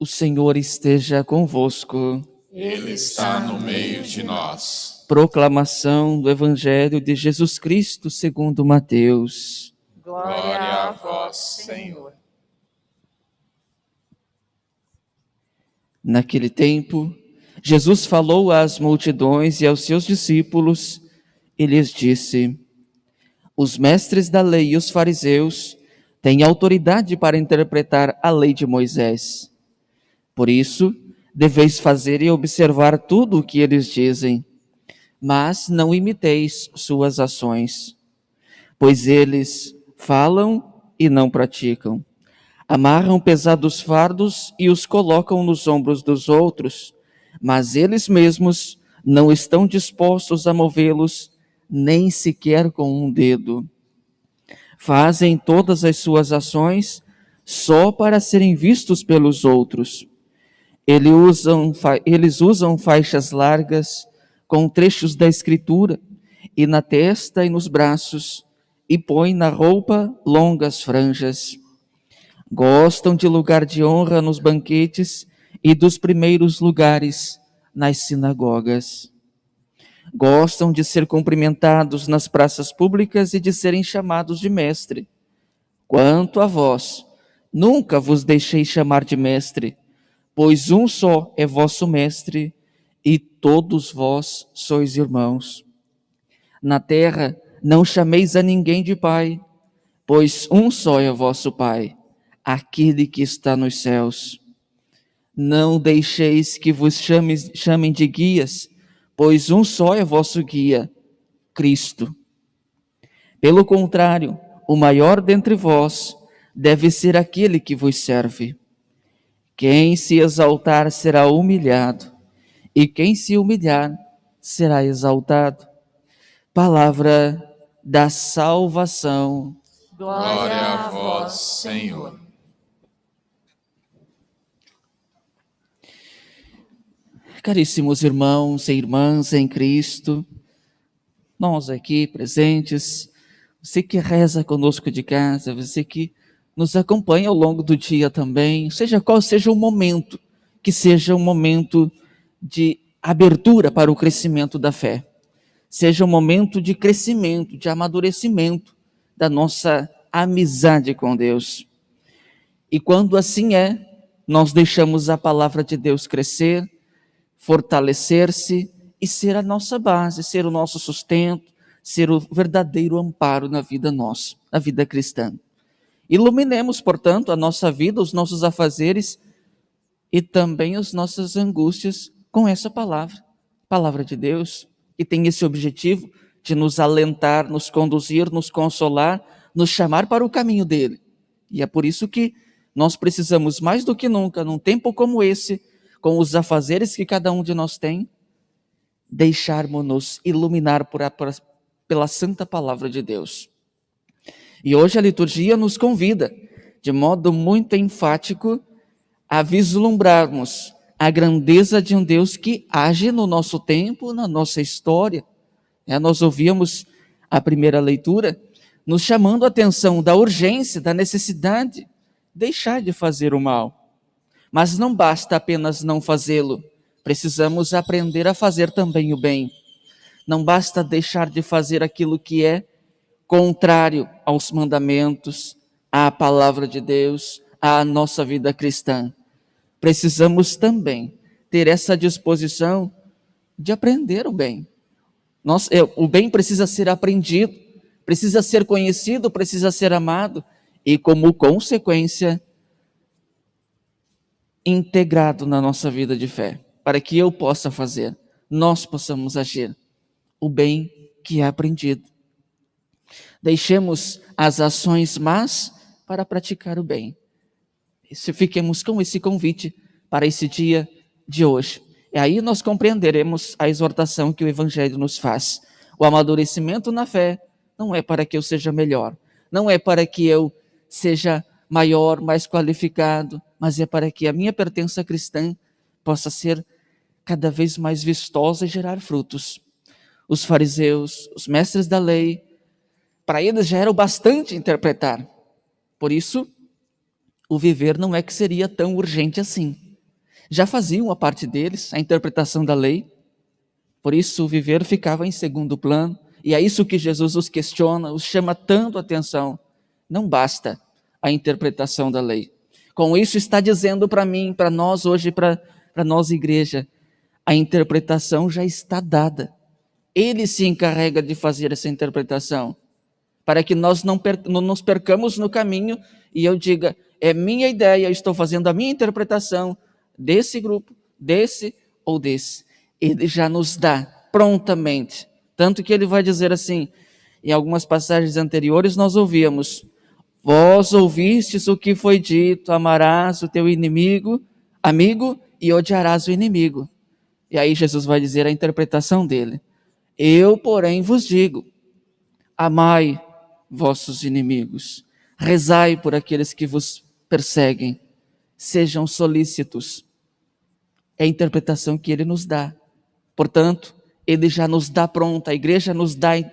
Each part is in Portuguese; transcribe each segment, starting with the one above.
O Senhor esteja convosco. Ele está no meio de nós. Proclamação do Evangelho de Jesus Cristo segundo Mateus. Glória a vós, Senhor. Naquele tempo, Jesus falou às multidões e aos seus discípulos e lhes disse: Os mestres da lei e os fariseus têm autoridade para interpretar a lei de Moisés. Por isso, deveis fazer e observar tudo o que eles dizem, mas não imiteis suas ações, pois eles falam e não praticam. Amarram pesados fardos e os colocam nos ombros dos outros, mas eles mesmos não estão dispostos a movê-los, nem sequer com um dedo. Fazem todas as suas ações só para serem vistos pelos outros. Eles usam faixas largas com trechos da Escritura, e na testa e nos braços, e põem na roupa longas franjas. Gostam de lugar de honra nos banquetes e dos primeiros lugares nas sinagogas. Gostam de ser cumprimentados nas praças públicas e de serem chamados de mestre. Quanto a vós, nunca vos deixei chamar de mestre, pois um só é vosso mestre, e todos vós sois irmãos. Na terra não chameis a ninguém de pai, pois um só é vosso Pai, aquele que está nos céus. Não deixeis que vos chamem de guias, pois um só é vosso guia, Cristo. Pelo contrário, o maior dentre vós deve ser aquele que vos serve. Quem se exaltar será humilhado, e quem se humilhar será exaltado. Palavra da salvação. Glória a vós, Senhor. Caríssimos irmãos e irmãs em Cristo, nós aqui presentes, você que reza conosco de casa, você que nos acompanha ao longo do dia também, seja qual seja o momento, que seja um momento de abertura para o crescimento da fé, seja um momento de crescimento, de amadurecimento da nossa amizade com Deus. E quando assim é, nós deixamos a palavra de Deus crescer, fortalecer-se e ser a nossa base, ser o nosso sustento, ser o verdadeiro amparo na vida nossa, na vida cristã. Iluminemos, portanto, a nossa vida, os nossos afazeres e também as nossas angústias com essa palavra de Deus, que tem esse objetivo de nos alentar, nos conduzir, nos consolar, nos chamar para o caminho dele. E é por isso que nós precisamos mais do que nunca, num tempo como esse, com os afazeres que cada um de nós tem, deixarmos-nos iluminar pela santa palavra de Deus. E hoje a liturgia nos convida, de modo muito enfático, a vislumbrarmos a grandeza de um Deus que age no nosso tempo, na nossa história. Nós ouvíamos a primeira leitura, nos chamando a atenção da urgência, da necessidade de deixar de fazer o mal. Mas não basta apenas não fazê-lo, precisamos aprender a fazer também o bem. Não basta deixar de fazer aquilo que é contrário aos mandamentos, à palavra de Deus, à nossa vida cristã. Precisamos também ter essa disposição de aprender o bem. O bem precisa ser aprendido, precisa ser conhecido, precisa ser amado e, como consequência, integrado na nossa vida de fé, para que eu possa fazer, nós possamos agir o bem que é aprendido. Deixemos as ações más para praticar o bem. Fiquemos com esse convite para esse dia de hoje. E aí nós compreenderemos a exortação que o Evangelho nos faz. O amadurecimento na fé não é para que eu seja melhor, não é para que eu seja maior, mais qualificado, mas é para que a minha pertença cristã possa ser cada vez mais vistosa e gerar frutos. Os fariseus, os mestres da lei, para eles já era o bastante interpretar. Por isso, o viver não é que seria tão urgente assim. já faziam a parte deles, a interpretação da lei. Por isso o viver ficava em segundo plano. E é isso que Jesus os questiona, os chama tanto a atenção. Não basta a interpretação da lei. Com isso está dizendo para mim, para nós hoje, para nós igreja, a interpretação já está dada. Ele se encarrega de fazer essa interpretação, para que nós não nos percamos no caminho e eu diga, é minha ideia, eu estou fazendo a minha interpretação desse grupo, desse ou desse. Ele já nos dá prontamente. Tanto que ele vai dizer assim, em algumas passagens anteriores nós ouvíamos, vós ouvistes o que foi dito, amarás o teu inimigo, amigo, e odiarás o inimigo. E aí Jesus vai dizer a interpretação dele. Eu, porém, vos digo, amai vossos inimigos, rezai por aqueles que vos perseguem, sejam solícitos. É a interpretação que ele nos dá. Portanto, ele já nos dá pronta, a igreja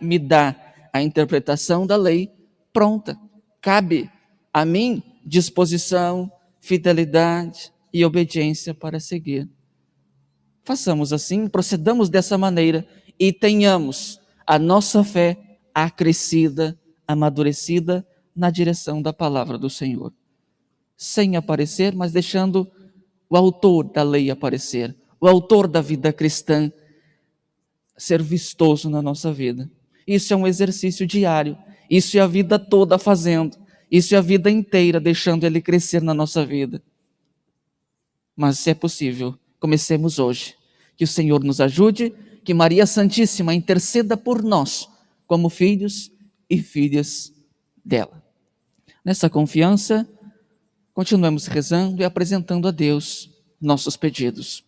me dá a interpretação da lei pronta. Cabe a mim disposição, fidelidade e obediência para seguir. Façamos assim, procedamos dessa maneira e tenhamos a nossa fé acrescida, amadurecida na direção da palavra do Senhor. Sem aparecer, mas deixando o autor da lei aparecer, o autor da vida cristã ser vistoso na nossa vida. Isso é um exercício diário, isso é a vida toda fazendo, isso é a vida inteira deixando ele crescer na nossa vida. Mas se é possível, comecemos hoje. Que o Senhor nos ajude, que Maria Santíssima interceda por nós, como filhos e filhas dela. Nessa confiança, continuemos rezando e apresentando a Deus nossos pedidos.